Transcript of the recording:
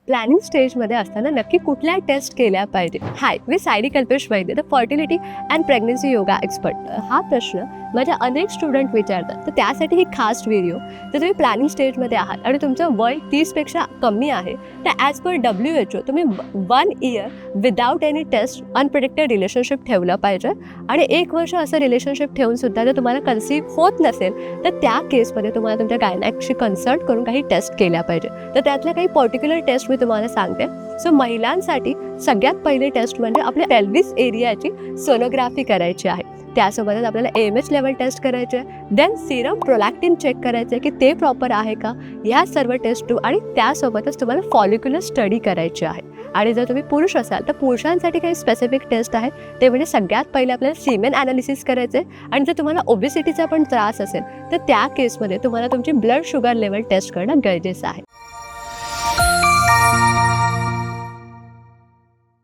Planning स्टेजमध्ये असताना नक्की कुठल्या टेस्ट केल्या पाहिजे? हाय, मी Sayali Kalpesh Vaidya, the fertility and pregnancy yoga expert. हा प्रश्न माझ्या अनेक स्टुडंट विचारतात, तर त्यासाठी ही खास व्हिडिओ. जर तुम्ही प्लॅनिंग स्टेजमध्ये आहात आणि तुमचं वय 30पेक्षा कमी आहे, तर ॲज पर WHO तुम्ही 1 year without any test unpredicted relationship ठेवलं पाहिजे. आणि 1 वर्ष असं रिलेशनशिप ठेवून सुद्धा जर तुम्हाला कन्सीव्ह होत नसेल, तर त्या केसमध्ये तुम्हाला तुमच्या गायनॅकशी कन्सल्ट करून काही टेस्ट केल्या पाहिजे. तर त्यातल्या काही पर्टिक्युलर टेस्ट मी तुम्हाला सांगते. सो महिलांसाठी सगळ्यात पहिली टेस्ट म्हणजे आपल्या पेल्विस एरियाची सोनोग्राफी करायची आहे. त्यासोबतच आपल्याला AMH लेवल टेस्ट करायचे आहे. देन सिरम प्रोलॅक्टिन चेक करायचं आहे की ते प्रॉपर आहे का, ह्या सर्व टेस्ट आणि त्यासोबतच तुम्हाला फॉलिक्युलर स्टडी करायची आहे. आणि जर तुम्ही पुरुष असाल तर पुरुषांसाठी काही स्पेसिफिक टेस्ट आहेत. ते म्हणजे सगळ्यात पहिले आपल्याला सीमेन ॲनालिसिस करायचे आहे. आणि जर तुम्हाला ओबेसिटीचा पण त्रास असेल तर त्या केसमध्ये तुम्हाला तुमची ब्लड शुगर लेवल टेस्ट करणं गरजेचं आहे.